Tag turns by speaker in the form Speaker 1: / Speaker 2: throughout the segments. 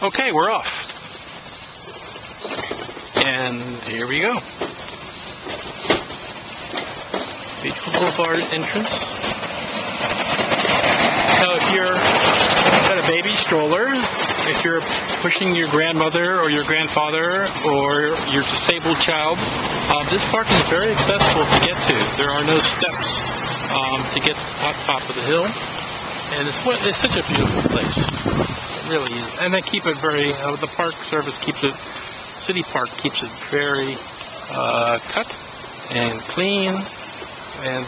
Speaker 1: Okay, we're off. And here we go. Beach Boulevard entrance. So if you're got a baby stroller, if you're pushing your grandmother or your grandfather or your disabled child, this park is very accessible to get to. There are no steps to get to the top of the hill. And it's such a beautiful place. It really is. And they keep it very, the park service keeps it, City Park keeps it very cut and clean. And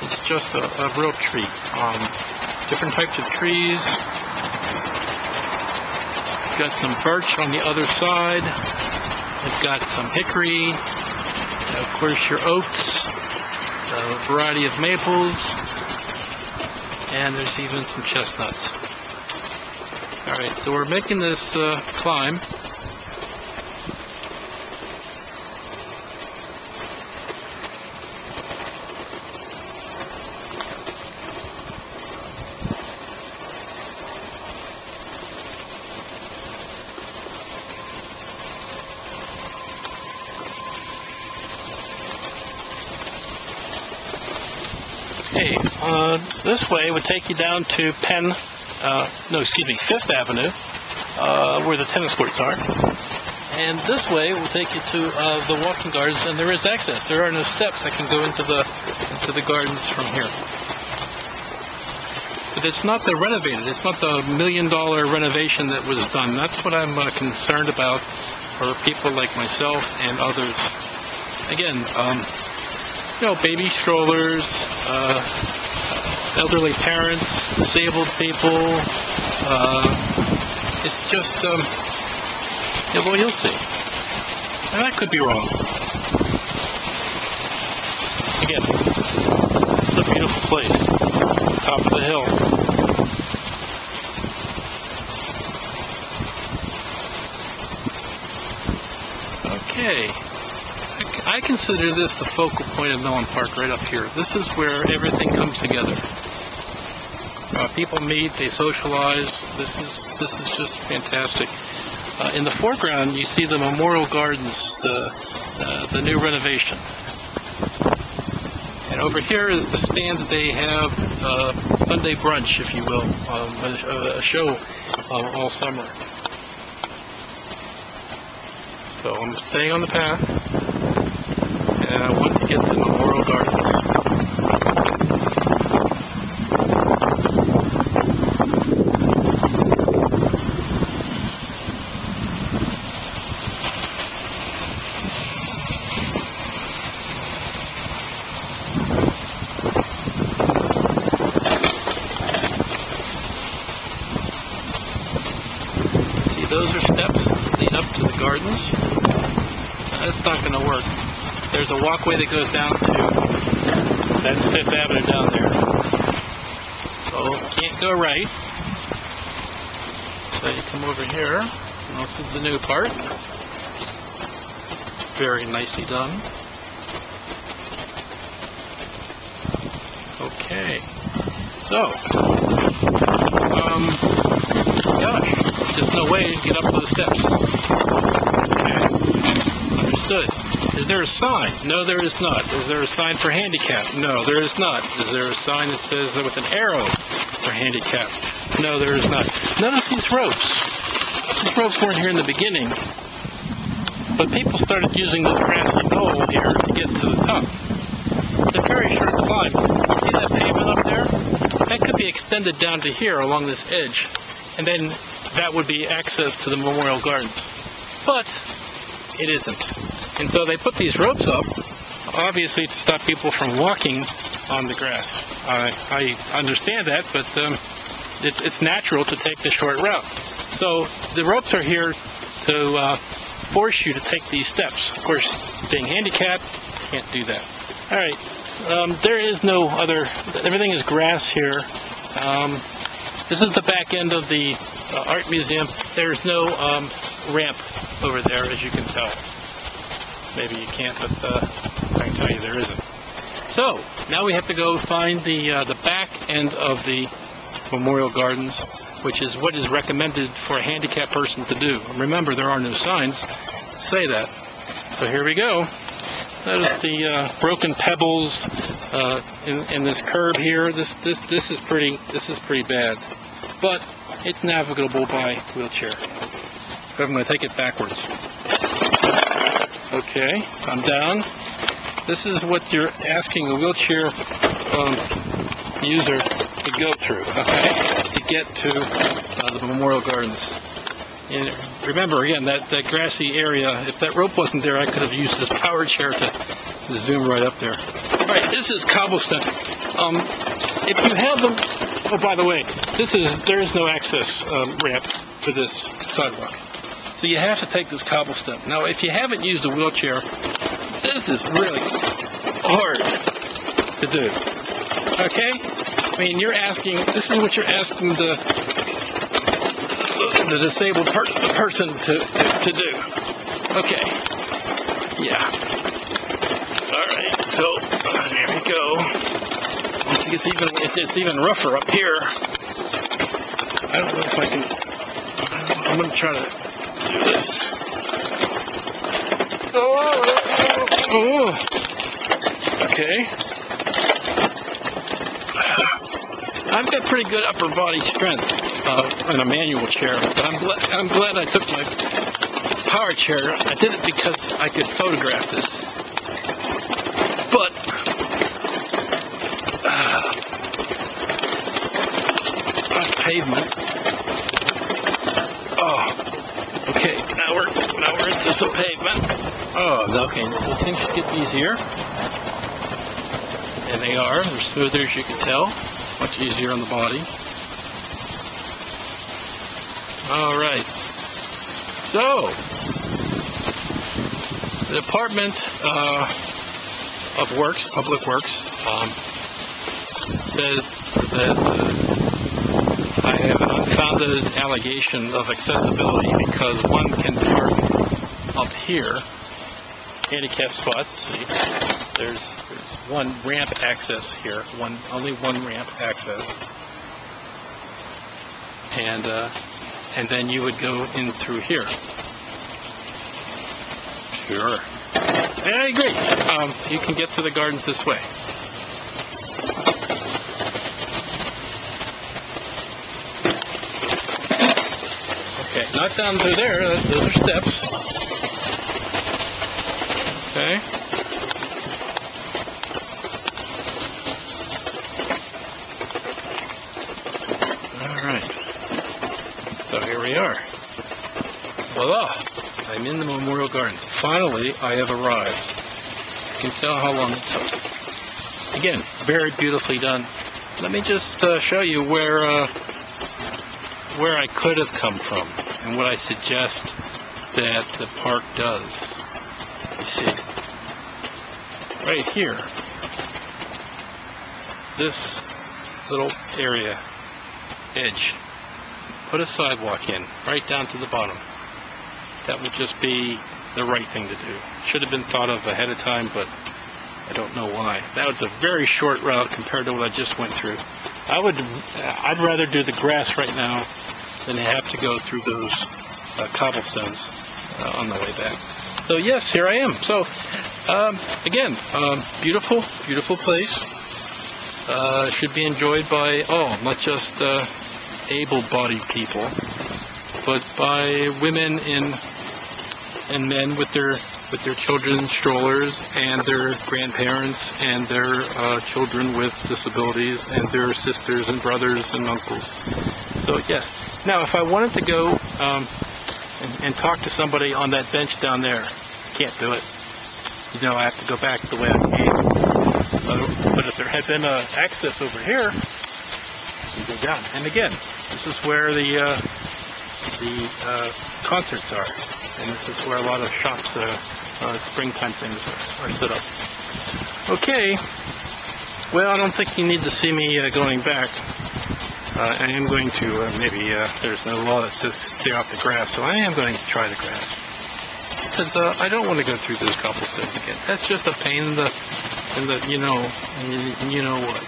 Speaker 1: it's just a real treat. Different types of trees. Got some birch on the other side. It's got some hickory. And of course your oaks. A variety of maples. And there's even some chestnuts. Alright, so we're making this climb. Okay, this way would take you down to Fifth Avenue, where the tennis courts are. And this way will take you to the walking gardens, and there is access. There are no steps that can go into the gardens from here. But it's not the renovated. It's not the $1 million renovation that was done. That's what I'm concerned about for people like myself and others. Again, baby strollers, elderly parents, disabled people. It's just, well, you'll see. And that could be wrong. Again, it's a beautiful place, top of the hill. Okay. I consider this the focal point of Mellon Park right up here. This is where everything comes together. People meet, they socialize. This is just fantastic. In the foreground, you see the Memorial Gardens, the new renovation. And over here is the stand that they have Sunday brunch, if you will, a show all summer. So I'm staying on the path. And I want to get to Memorial Gardens. See, those are steps that lead up to the gardens. That's not going to work. There's a walkway that goes down to, that's Fifth Avenue down there. So you can't go right. So you come over here, and this is the new part. Very nicely done. Okay. So, gosh, there's no way to get up those steps. Okay. Understood. Is there a sign? No, there is not. Is there a sign for handicap? No, there is not. Is there a sign that says with an arrow for handicap? No, there is not. Notice these ropes. These ropes weren't here in the beginning, but people started using this grassy knoll here to get to the top. It's a very short climb. See that pavement up there? That could be extended down to here along this edge, and then that would be access to the Memorial Gardens. But it isn't. And so they put these ropes up, obviously to stop people from walking on the grass. I understand that, but it's natural to take the short route. So the ropes are here to force you to take these steps. Of course, being handicapped, can't do that. All right, there is no other, everything is grass here. This is the back end of the art museum. There's no ramp over there, as you can tell. Maybe you can't, but I can tell you there isn't. So now we have to go find the back end of the Memorial Gardens. which is what is recommended for a handicapped person to do. Remember, there are no signs say that. So here we go. Notice the broken pebbles in this curb here. This is pretty bad, but it's navigable by wheelchair. But I'm going to take it backwards. Okay, I'm down. This is what you're asking a wheelchair user to go through, okay, to get to the Memorial Gardens. And remember, again, that grassy area, if that rope wasn't there, I could have used this power chair to zoom right up there. All right, this is cobblestone. If you have them, oh, by the way, there is no access ramp for this sidewalk. So you have to take this cobblestone. Now, if you haven't used a wheelchair, this is really hard to do. Okay? I mean, this is what you're asking the disabled person to do. Okay. Yeah. All right. So there we go. It's even rougher up here. I don't know if I can. I'm going to try to do this. Oh. Okay. I've got pretty good upper body strength in a manual chair, but I'm glad I took my power chair. I did it because I could photograph this. But that's pavement. Oh, okay. Now we're into some pavement. Oh, okay. The things get easier, and they are. They're smoother, as you can tell. Much easier on the body. All right. So, the Department of Works, Public Works, says that I have an unfounded allegation of accessibility because one can park up here, handicap spots. See, there's one ramp access here, only one ramp access, and then you would go in through here. Sure. And I agree. You can get to the gardens this way. Okay, not down through there. Those are steps. Okay. So here we are. Voila! I'm in the Memorial Gardens. Finally, I have arrived. You can tell how long it took. Again, very beautifully done. Let me just show you where I could have come from and what I suggest that the park does. You see, right here, this little area, edge. Put a sidewalk in, right down to the bottom. That would just be the right thing to do. Should have been thought of ahead of time, but I don't know why. That was a very short route compared to what I just went through. I'd rather do the grass right now than have to go through those cobblestones on the way back. So yes, here I am. So again, beautiful, beautiful place. Should be enjoyed by all, not just able-bodied people, but by women and men with their children in strollers, and their grandparents, and their children with disabilities, and their sisters and brothers and uncles. So yes. Now, if I wanted to go and talk to somebody on that bench down there, can't do it. You know, I have to go back the way I came. But if there had been access over here, you go down. And again, this is where the concerts are, and this is where a lot of shops, springtime things are set up. Okay, well, I don't think you need to see me going back. I am going to, maybe there's no law that says stay off the grass, so I am going to try the grass. Because I don't want to go through those cobblestones again. That's just a pain in the you know what.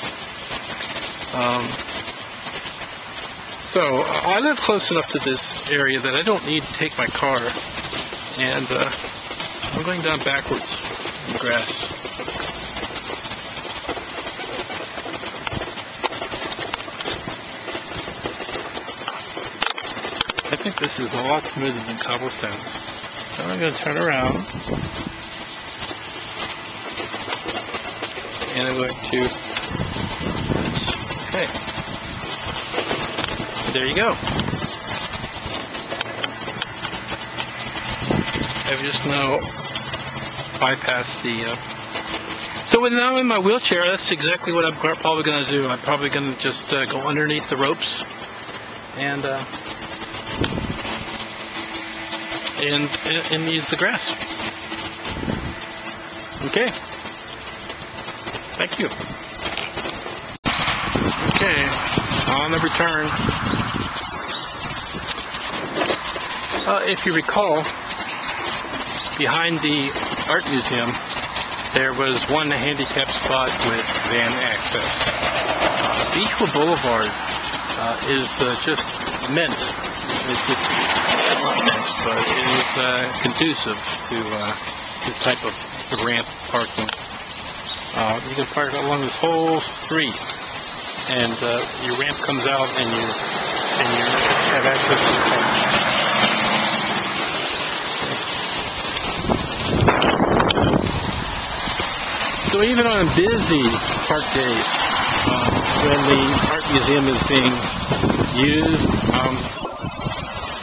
Speaker 1: So, I live close enough to this area that I don't need to take my car. And I'm going down backwards in the grass. I think this is a lot smoother than cobblestones. So I'm going to turn around. And I'm going to... Okay. There you go. I've just now bypassed the... So when now in my wheelchair, that's exactly what I'm probably going to do. I'm probably going to just go underneath the ropes and use the grass. Okay. Thank you. Okay, on the return. If you recall, behind the art museum, there was one handicap spot with van access. Beechwood Boulevard is just meant, it's just not meant, but it is conducive to this type of ramp parking. You can park along this whole street, and your ramp comes out, and you have access to the park. So even on busy park days, when the art museum is being used,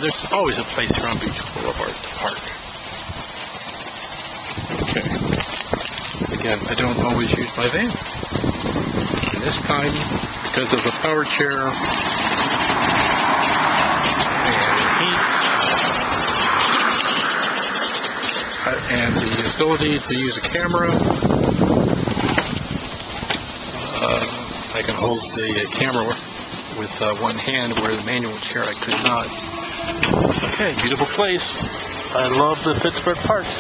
Speaker 1: there's always a place around Beechwood Boulevard to park. Okay. Again, I don't always use my van. And this time, because of the power chair and the ability to use a camera, I can hold the camera with one hand, where the manual chair I could not. Okay, beautiful place. I love the Pittsburgh parks.